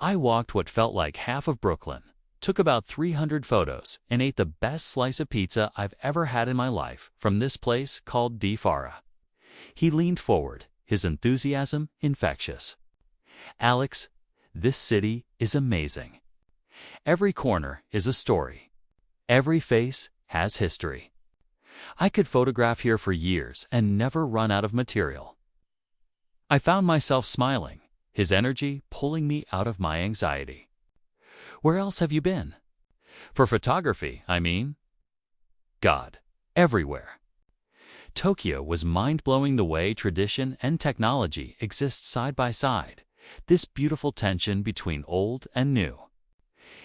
Speaker 1: I walked what felt like half of Brooklyn, took about 300 photos, and ate the best slice of pizza I've ever had in my life from this place called Di Fara. He leaned forward, his enthusiasm infectious. Alex, this city is amazing. Every corner is a story. Every face has history. I could photograph here for years and never run out of material. I found myself smiling, his energy pulling me out of my anxiety. Where else have you been? For photography, I mean. God, everywhere. Tokyo was mind-blowing the way tradition and technology exist side by side, this beautiful tension between old and new.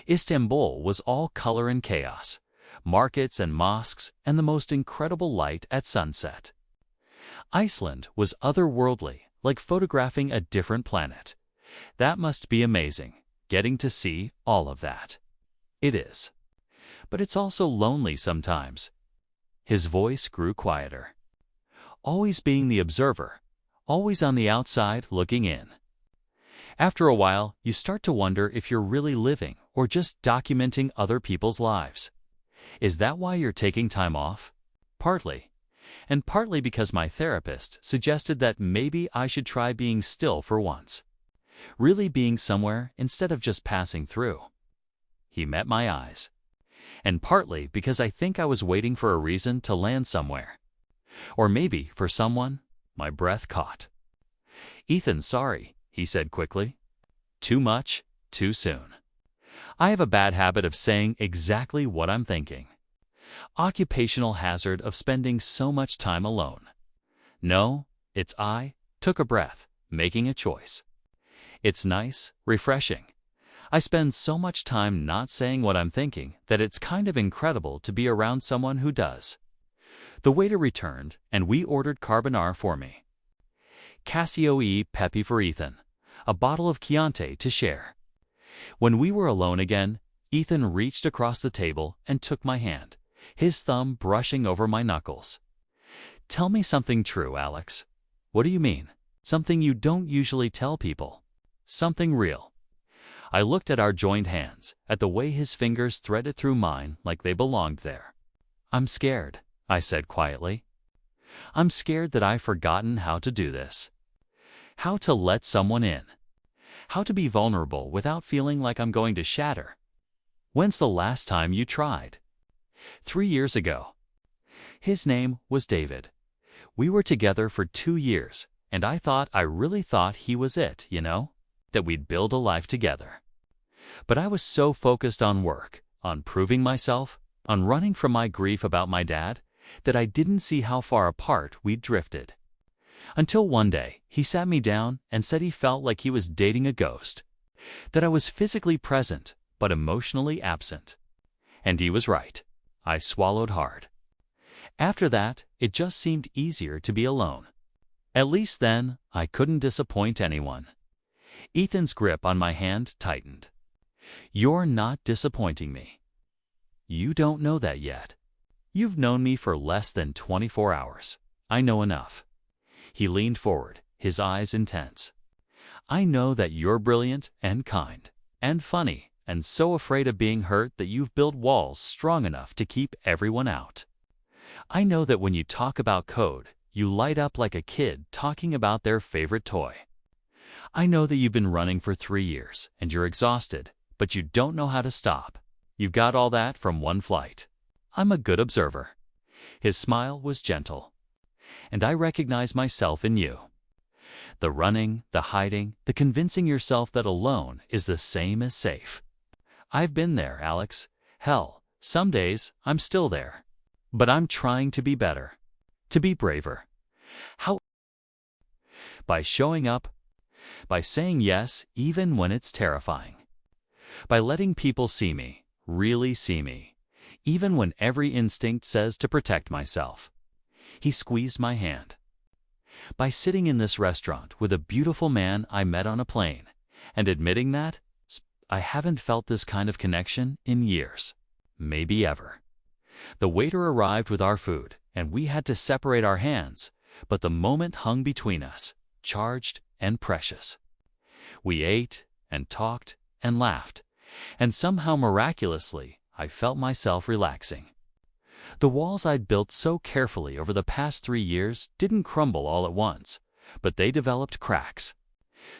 Speaker 1: Istanbul was all color and chaos, markets and mosques and the most incredible light at sunset. Iceland was otherworldly, like photographing a different planet. That must be amazing, getting to see all of that. It is. But it's also lonely sometimes. His voice grew quieter. Always being the observer, always on the outside looking in. After a while, you start to wonder if you're really living or just documenting other people's lives. Is that why you're taking time off? Partly. And partly because my therapist suggested that maybe I should try being still for once. Really being somewhere instead of just passing through. He met my eyes. And partly because I think I was waiting for a reason to land somewhere. Or maybe, for someone, my breath caught. Ethan, sorry, he said quickly. Too much, too soon. I have a bad habit of saying exactly what I'm thinking. Occupational hazard of spending so much time alone. No, it's I took a breath, making a choice. It's nice, refreshing. I spend so much time not saying what I'm thinking that it's kind of incredible to be around someone who does. The waiter returned, and we ordered carbonara for me. Cassio e pepe for Ethan, a bottle of Chianti to share. When we were alone again, Ethan reached across the table and took my hand, his thumb brushing over my knuckles. Tell me something true, Alex. What do you mean? Something you don't usually tell people. Something real. I looked at our joined hands, at the way his fingers threaded through mine like they belonged there. I'm scared, I said quietly. I'm scared that I've forgotten how to do this. How to let someone in. How to be vulnerable without feeling like I'm going to shatter. When's the last time you tried? 3 years ago. His name was David. We were together for 2 years, and I really thought he was it, that we'd build a life together. But I was so focused on work, on proving myself, on running from my grief about my dad, that I didn't see how far apart we'd drifted. Until one day, he sat me down and said he felt like he was dating a ghost, that I was physically present, but emotionally absent. And he was right. I swallowed hard. After that, it just seemed easier to be alone. At least then, I couldn't disappoint anyone. Ethan's grip on my hand tightened. You're not disappointing me. You don't know that yet. You've known me for less than 24 hours. I know enough. He leaned forward, his eyes intense. I know that you're brilliant and kind and funny and so afraid of being hurt that you've built walls strong enough to keep everyone out. I know that when you talk about code, you light up like a kid talking about their favorite toy. I know that you've been running for 3 years and you're exhausted, but you don't know how to stop. You've got all that from one flight. I'm a good observer. His smile was gentle. And I recognize myself in you. The running, the hiding, the convincing yourself that alone is the same as safe. I've been there, Alex. Hell, some days I'm still there. But I'm trying to be better, to be braver. How? By showing up, by saying yes even when it's terrifying. By letting people see me, really see me, even when every instinct says to protect myself. He squeezed my hand. By sitting in this restaurant with a beautiful man I met on a plane, and admitting that I haven't felt this kind of connection in years, maybe ever. The waiter arrived with our food, and we had to separate our hands, but the moment hung between us, charged and precious. We ate and talked and laughed, and somehow miraculously I felt myself relaxing. The walls I'd built so carefully over the past 3 years didn't crumble all at once, but they developed cracks.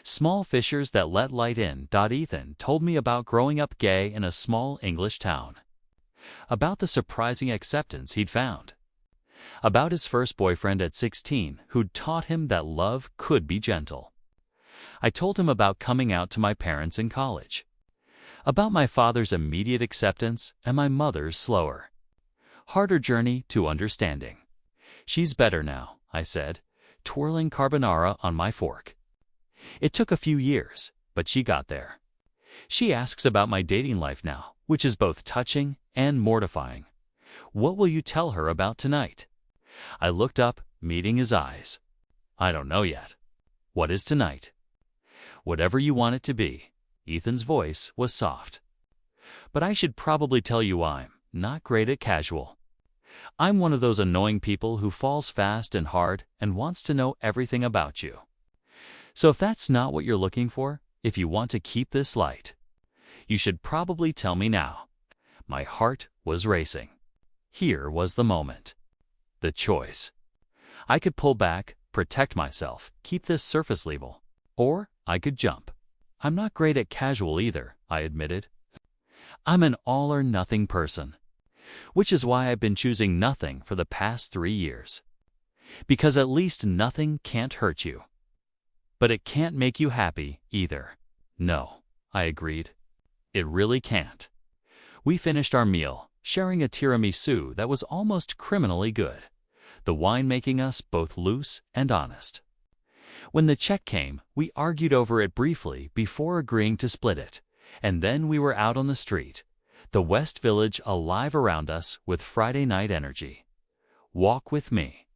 Speaker 1: Small fissures that let light in. Ethan told me about growing up gay in a small English town. About the surprising acceptance he'd found. About his first boyfriend at 16 who'd taught him that love could be gentle. I told him about coming out to my parents in college. About my father's immediate acceptance and my mother's slower, harder journey to understanding. She's better now, I said, twirling carbonara on my fork. It took a few years, but she got there. She asks about my dating life now, which is both touching and mortifying. What will you tell her about tonight? I looked up, meeting his eyes. I don't know yet. What is tonight? Whatever you want it to be. Ethan's voice was soft. But I should probably tell you I'm not great at casual. I'm one of those annoying people who falls fast and hard and wants to know everything about you. So if that's not what you're looking for, if you want to keep this light, you should probably tell me now. My heart was racing. Here was the moment. The choice. I could pull back, protect myself, keep this surface level. Or I could jump. I'm not great at casual either, I admitted. I'm an all-or-nothing person. Which is why I've been choosing nothing for the past 3 years. Because at least nothing can't hurt you. But it can't make you happy either. No, I agreed. It really can't. We finished our meal, sharing a tiramisu that was almost criminally good, the wine making us both loose and honest. When the check came, we argued over it briefly before agreeing to split it, and then we were out on the street, the West Village alive around us with Friday night energy. "Walk with me?"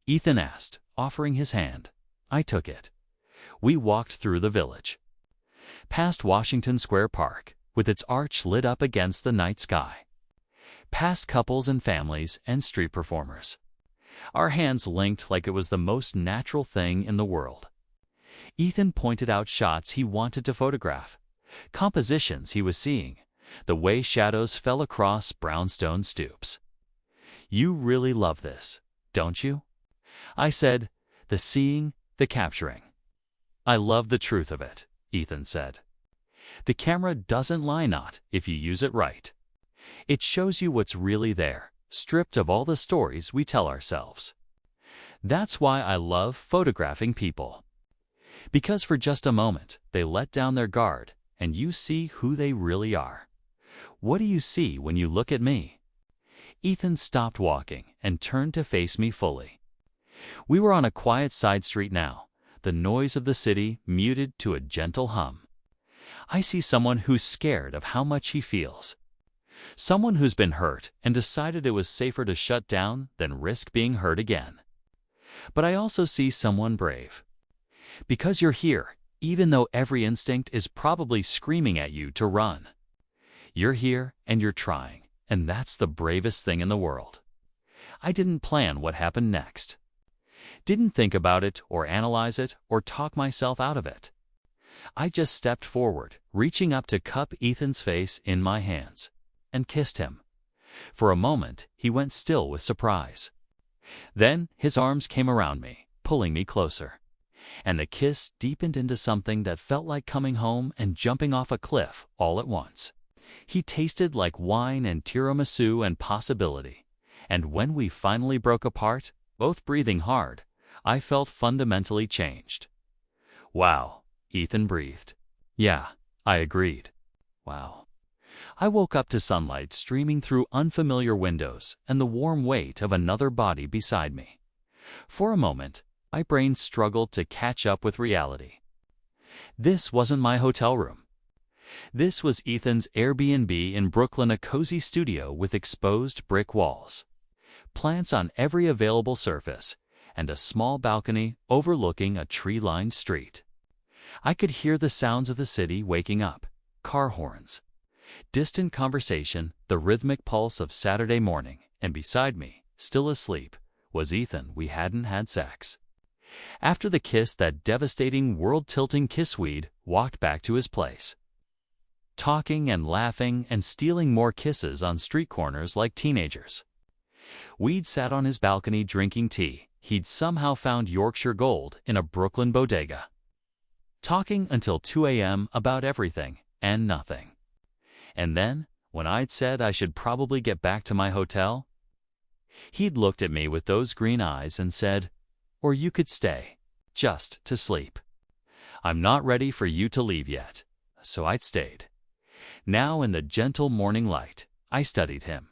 Speaker 1: Ethan asked, offering his hand. I took it. We walked through the village, past Washington Square Park, with its arch lit up against the night sky, past couples and families and street performers, our hands linked like it was the most natural thing in the world. Ethan pointed out shots he wanted to photograph, compositions he was seeing, the way shadows fell across brownstone stoops. "You really love this, don't you?" I said, "The seeing, the capturing." "I love the truth of it," Ethan said. "The camera doesn't lie not if you use it right. It shows you what's really there, stripped of all the stories we tell ourselves. That's why I love photographing people. Because for just a moment, they let down their guard, and you see who they really are. What do you see when you look at me?" Ethan stopped walking and turned to face me fully. We were on a quiet side street now, the noise of the city muted to a gentle hum. I see someone who's scared of how much he feels. Someone who's been hurt and decided it was safer to shut down than risk being hurt again. But I also see someone brave. Because you're here, even though every instinct is probably screaming at you to run. You're here and you're trying, and that's the bravest thing in the world. I didn't plan what happened next. Didn't think about it or analyze it or talk myself out of it. I just stepped forward, reaching up to cup Ethan's face in my hands, and kissed him. For a moment, he went still with surprise. Then his arms came around me, pulling me closer, and the kiss deepened into something that felt like coming home and jumping off a cliff all at once. He tasted like wine and tiramisu and possibility, and when we finally broke apart, both breathing hard, I felt fundamentally changed. "Wow," Ethan breathed. "Yeah," I agreed. "Wow." I woke up to sunlight streaming through unfamiliar windows and the warm weight of another body beside me. For a moment, my brain struggled to catch up with reality. This wasn't my hotel room. This was Ethan's Airbnb in Brooklyn, a cozy studio with exposed brick walls, plants on every available surface, and a small balcony overlooking a tree-lined street. I could hear the sounds of the city waking up, car horns, distant conversation, the rhythmic pulse of Saturday morning, and beside me, still asleep, was Ethan. We hadn't had sex. After the kiss, that devastating, world-tilting kissweed walked back to his place, talking and laughing and stealing more kisses on street corners like teenagers. We'd sat on his balcony drinking tea. He'd somehow found Yorkshire Gold in a Brooklyn bodega, talking until 2 a.m. about everything and nothing. And then, when I'd said I should probably get back to my hotel, he'd looked at me with those green eyes and said, "Or you could stay, just to sleep. I'm not ready for you to leave yet." So I'd stayed. Now in the gentle morning light, I studied him.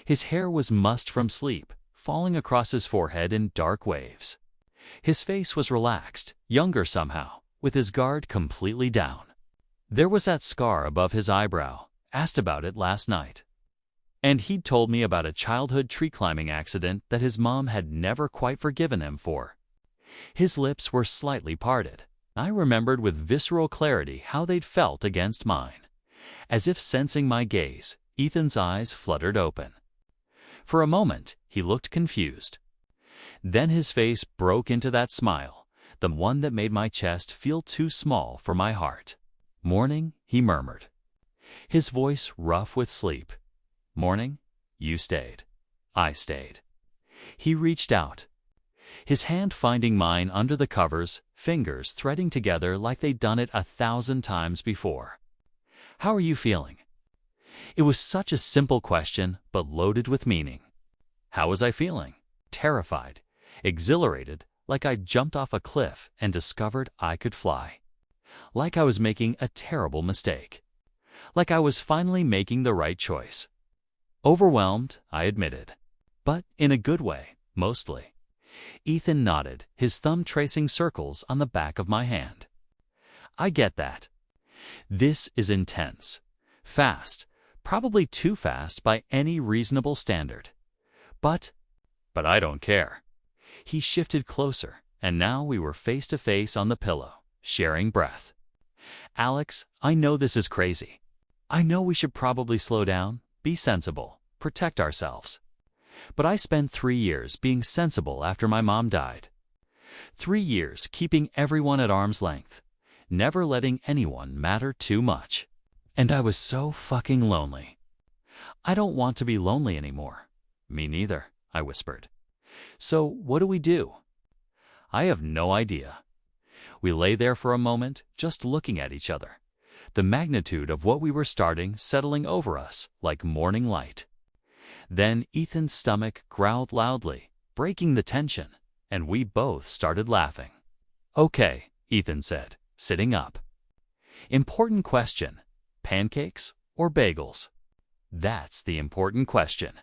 Speaker 1: His hair was mussed from sleep, falling across his forehead in dark waves. His face was relaxed, younger somehow, with his guard completely down. There was that scar above his eyebrow. Asked about it last night. And he'd told me about a childhood tree climbing accident that his mom had never quite forgiven him for. His lips were slightly parted. I remembered with visceral clarity how they'd felt against mine. As if sensing my gaze, Ethan's eyes fluttered open. For a moment, he looked confused. Then his face broke into that smile, the one that made my chest feel too small for my heart. "Morning," he murmured, his voice rough with sleep. "Morning, you stayed. I stayed." He reached out, his hand finding mine under the covers, fingers threading together like they'd done it 1,000 times before. "How are you feeling?" It was such a simple question, but loaded with meaning. How was I feeling? Terrified, exhilarated, like I'd jumped off a cliff and discovered I could fly. Like I was making a terrible mistake. Like I was finally making the right choice. Overwhelmed, I admitted. But in a good way, mostly. Ethan nodded, his thumb tracing circles on the back of my hand. I get that. This is intense. Fast. Probably too fast by any reasonable standard. But I don't care. He shifted closer, and now we were face to face on the pillow, sharing breath. Alex, I know this is crazy. I know we should probably slow down, be sensible, protect ourselves. But I spent 3 years being sensible after my mom died. 3 years keeping everyone at arm's length, never letting anyone matter too much. And I was so fucking lonely. I don't want to be lonely anymore. Me neither, I whispered. So what do we do? I have no idea. We lay there for a moment, just looking at each other. The magnitude of what we were starting settling over us like morning light. Then Ethan's stomach growled loudly, breaking the tension, and we both started laughing. Okay, Ethan said, sitting up. Important question. Pancakes or bagels? That's the important question.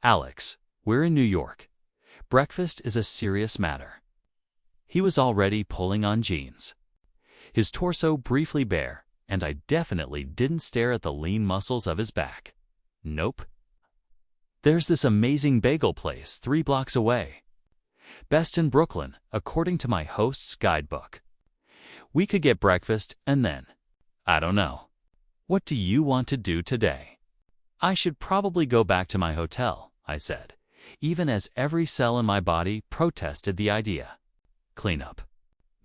Speaker 1: Alex, we're in New York. Breakfast is a serious matter. He was already pulling on jeans. His torso briefly bare, and I definitely didn't stare at the lean muscles of his back. Nope. There's this amazing bagel place 3 blocks away. Best in Brooklyn, according to my host's guidebook. We could get breakfast and then, I don't know. What do you want to do today? I should probably go back to my hotel, I said, even as every cell in my body protested the idea. Clean up.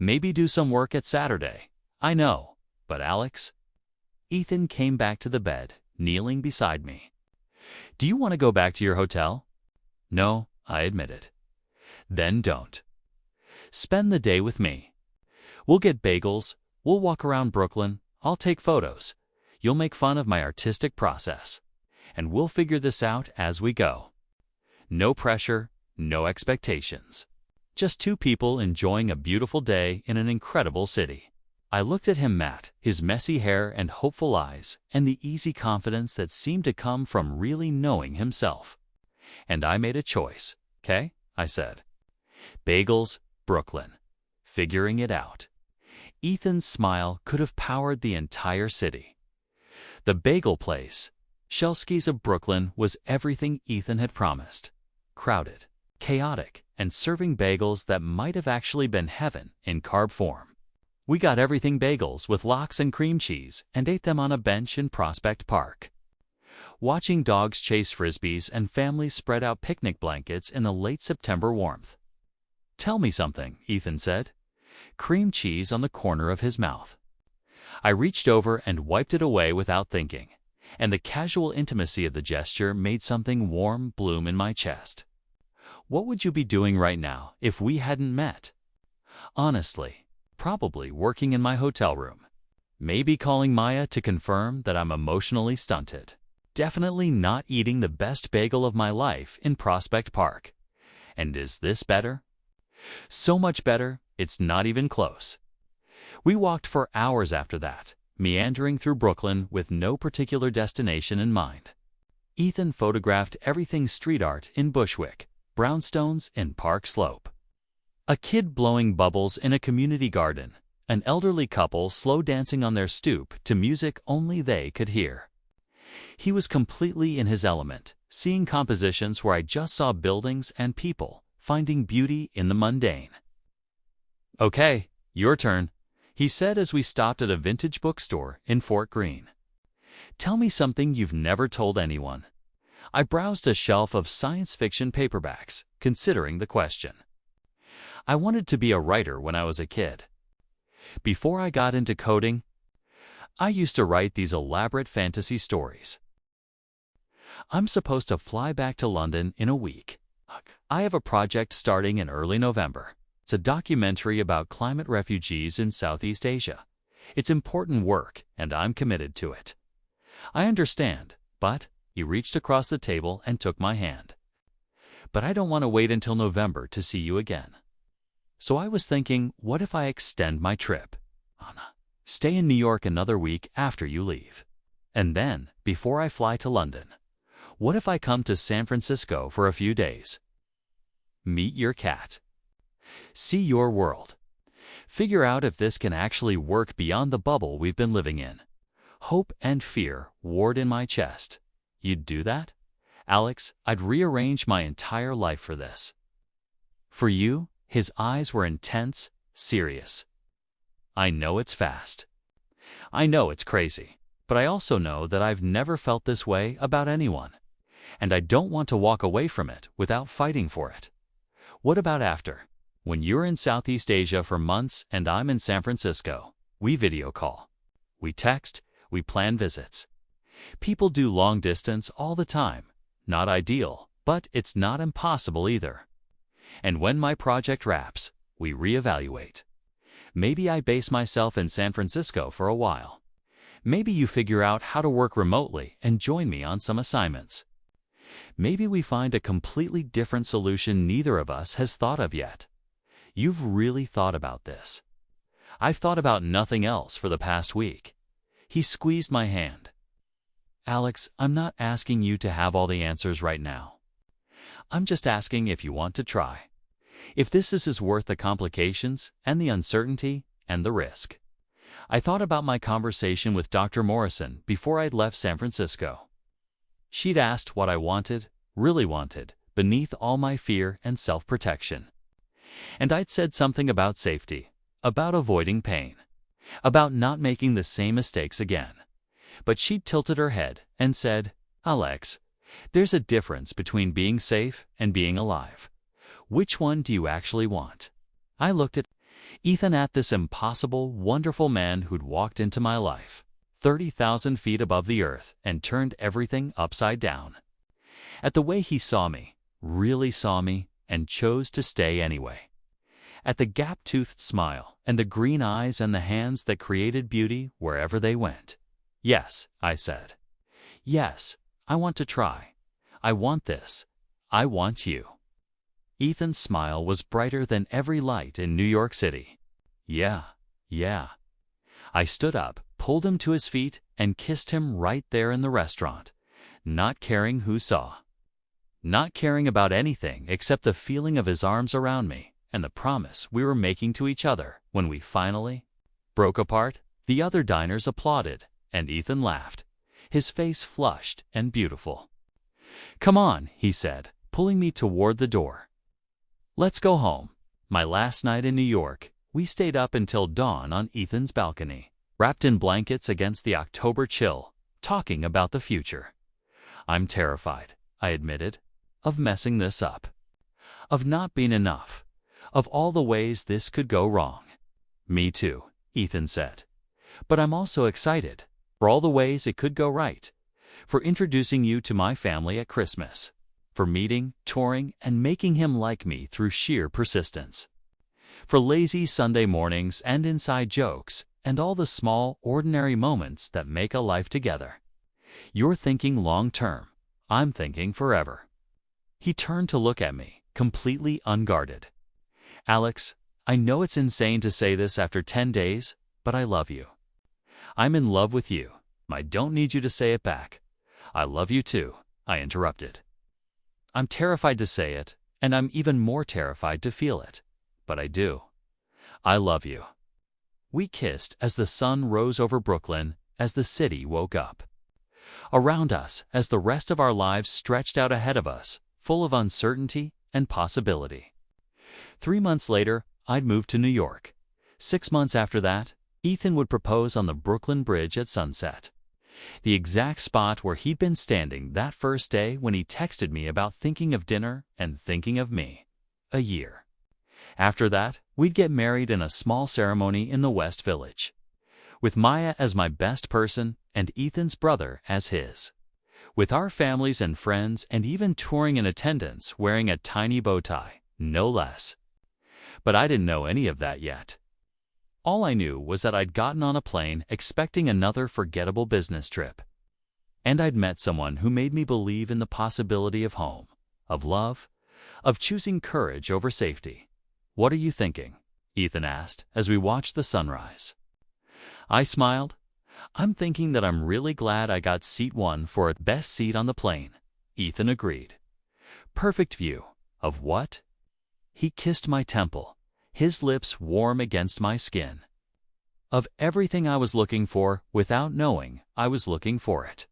Speaker 1: Maybe do some work at Saturday. I know, but Alex? Ethan came back to the bed, kneeling beside me. Do you want to go back to your hotel? No, I admitted. Then don't. Spend the day with me. We'll get bagels, we'll walk around Brooklyn, I'll take photos. You'll make fun of my artistic process. And we'll figure this out as we go. No pressure, no expectations. Just 2 people enjoying a beautiful day in an incredible city. I looked at him, Matt, his messy hair and hopeful eyes, and the easy confidence that seemed to come from really knowing himself. And I made a choice, okay? I said. Bagels, Brooklyn. Figuring it out. Ethan's smile could have powered the entire city. The bagel place, Shelsky's of Brooklyn, was everything Ethan had promised. Crowded, chaotic, and serving bagels that might have actually been heaven in carb form. We got everything bagels with lox and cream cheese and ate them on a bench in Prospect Park. Watching dogs chase frisbees and families spread out picnic blankets in the late September warmth. Tell me something, Ethan said. Cream cheese on the corner of his mouth. I reached over and wiped it away without thinking, and the casual intimacy of the gesture made something warm bloom in my chest. What would you be doing right now if we hadn't met? Honestly, probably working in my hotel room. Maybe calling Maya to confirm that I'm emotionally stunted. Definitely not eating the best bagel of my life in Prospect Park. And is this better? So much better, it's not even close. We walked for hours after that, meandering through Brooklyn with no particular destination in mind. Ethan photographed everything street art in Bushwick, brownstones in Park Slope. A kid blowing bubbles in a community garden, an elderly couple slow dancing on their stoop to music only they could hear. He was completely in his element, seeing compositions where I just saw buildings and people, finding beauty in the mundane. Okay, your turn, he said as we stopped at a vintage bookstore in Fort Greene. Tell me something you've never told anyone. I browsed a shelf of science fiction paperbacks, considering the question. I wanted to be a writer when I was a kid. Before I got into coding, I used to write these elaborate fantasy stories. I'm supposed to fly back to London in a week. I have a project starting in early November. It's a documentary about climate refugees in Southeast Asia. It's important work, and I'm committed to it. I understand, but he reached across the table and took my hand. But I don't want to wait until November to see you again. So I was thinking, what if I extend my trip? Anna, stay in New York another week after you leave. And then, before I fly to London, What if I come to San Francisco for a few days? Meet your cat. See your world. Figure out if this can actually work beyond the bubble we've been living in. Hope and fear warred in my chest. You'd do that? Alex, I'd rearrange my entire life for this. For you, his eyes were intense, serious. I know it's fast. I know it's crazy, but I also know that I've never felt this way about anyone. And I don't want to walk away from it without fighting for it. What about after? When you're in Southeast Asia for months and I'm in San Francisco, we video call. We text, we plan visits. People do long distance all the time. Not ideal, but it's not impossible either. And when my project wraps, we reevaluate. Maybe I base myself in San Francisco for a while. Maybe you figure out how to work remotely and join me on some assignments. Maybe we find a completely different solution neither of us has thought of yet. You've really thought about this. I've thought about nothing else for the past week. He squeezed my hand. Alex, I'm not asking you to have all the answers right now. I'm just asking if you want to try. If this is worth the complications and the uncertainty and the risk. I thought about my conversation with Dr. Morrison before I'd left San Francisco. She'd asked what I wanted, really wanted, beneath all my fear and self-protection. And I'd said something about safety, about avoiding pain, about not making the same mistakes again. But she tilted her head and said, Alex, there's a difference between being safe and being alive. Which one do you actually want? I looked at Ethan, at this impossible, wonderful man who'd walked into my life, 30,000 feet above the earth, and turned everything upside down. At the way he saw me, really saw me, and chose to stay anyway. At the gap-toothed smile and the green eyes and the hands that created beauty wherever they went. Yes, I said. Yes, I want to try. I want this. I want you. Ethan's smile was brighter than every light in New York City. Yeah. I stood up, pulled him to his feet, and kissed him right there in the restaurant, not caring who saw. Not caring about anything except the feeling of his arms around me and the promise we were making to each other when we finally broke apart. The other diners applauded, and Ethan laughed, his face flushed and beautiful. Come on, he said, pulling me toward the door. Let's go home. My last night in New York, we stayed up until dawn on Ethan's balcony, wrapped in blankets against the October chill, talking about the future. I'm terrified, I admitted, of messing this up, of not being enough, of all the ways this could go wrong. Me too, Ethan said. But I'm also excited for all the ways it could go right, for introducing you to my family at Christmas, for meeting, touring, and making him like me through sheer persistence, for lazy Sunday mornings and inside jokes, and all the small, ordinary moments that make a life together. You're thinking long-term. I'm thinking forever. He turned to look at me, completely unguarded. Alex, I know it's insane to say this after 10 days, but I love you. I'm in love with you. I don't need you to say it back. I love you too, I interrupted. I'm terrified to say it, and I'm even more terrified to feel it. But I do. I love you. We kissed as the sun rose over Brooklyn, as the city woke up. Around us, as the rest of our lives stretched out ahead of us, full of uncertainty and possibility. 3 months later, I'd moved to New York. 6 months after that, Ethan would propose on the Brooklyn Bridge at sunset. The exact spot where he'd been standing that first day when he texted me about thinking of dinner and thinking of me. A year. After that, we'd get married in a small ceremony in the West Village, with Maya as my best person and Ethan's brother as his, with our families and friends and even touring in attendance wearing a tiny bow tie, no less. But I didn't know any of that yet. All I knew was that I'd gotten on a plane expecting another forgettable business trip. And I'd met someone who made me believe in the possibility of home, of love, of choosing courage over safety. What are you thinking? Ethan asked as we watched the sunrise. I smiled. I'm thinking that I'm really glad I got seat 1 for a best seat on the plane. Ethan agreed. Perfect view. Of what? He kissed my temple, his lips warm against my skin. Of everything I was looking for without knowing I was looking for it.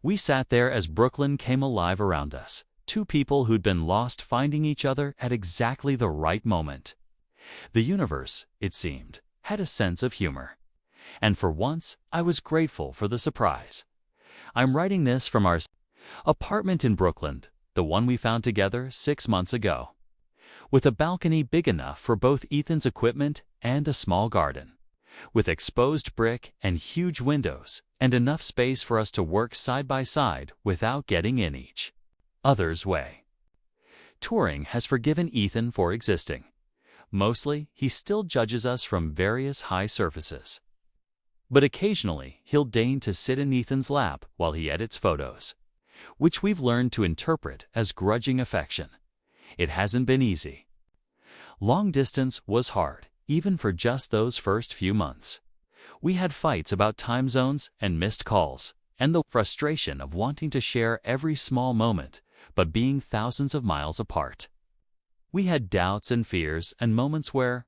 Speaker 1: We sat there as Brooklyn came alive around us, two people who'd been lost finding each other at exactly the right moment. The universe, it seemed, had a sense of humor. And for once, I was grateful for the surprise. I'm writing this from our apartment in Brooklyn, the one we found together 6 months ago, with a balcony big enough for both Ethan's equipment and a small garden, with exposed brick and huge windows, and enough space for us to work side by side without getting in each other's way. Touring has forgiven Ethan for existing. Mostly, he still judges us from various high surfaces. But occasionally, he'll deign to sit in Ethan's lap while he edits photos, which we've learned to interpret as grudging affection. It hasn't been easy. Long distance was hard, even for just those first few months. We had fights about time zones and missed calls, and the frustration of wanting to share every small moment, but being thousands of miles apart. We had doubts and fears and moments where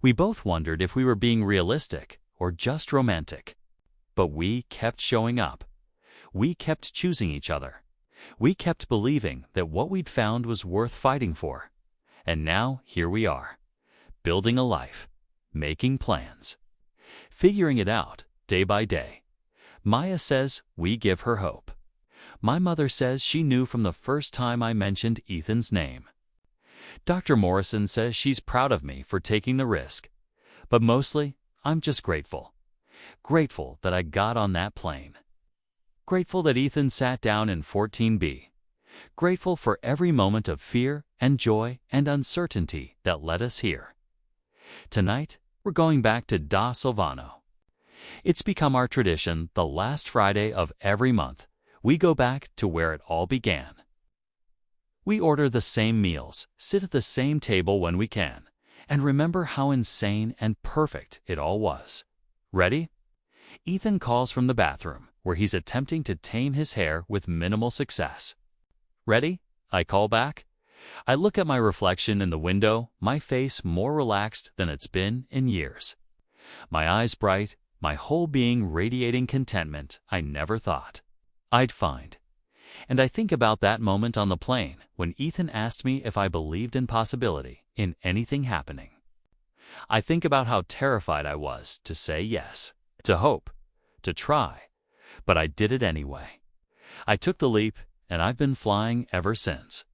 Speaker 1: we both wondered if we were being realistic or just romantic. But we kept showing up. We kept choosing each other. We kept believing that what we'd found was worth fighting for. And now here we are, building a life, making plans, figuring it out day by day. Maya says we give her hope. My mother says she knew from the first time I mentioned Ethan's name. Dr. Morrison says she's proud of me for taking the risk. But mostly, I'm just grateful. Grateful that I got on that plane. Grateful that Ethan sat down in 14B. Grateful for every moment of fear and joy and uncertainty that led us here. Tonight, we're going back to Da Silvano. It's become our tradition the last Friday of every month. We go back to where it all began. We order the same meals, sit at the same table when we can, and remember how insane and perfect it all was. Ready? Ethan calls from the bathroom, where he's attempting to tame his hair with minimal success. Ready? I call back. I look at my reflection in the window, my face more relaxed than it's been in years. My eyes bright, my whole being radiating contentment I never thought I'd find. And I think about that moment on the plane when Ethan asked me if I believed in possibility in anything happening. I think about how terrified I was to say yes, to hope, to try, but I did it anyway. I took the leap, and I've been flying ever since.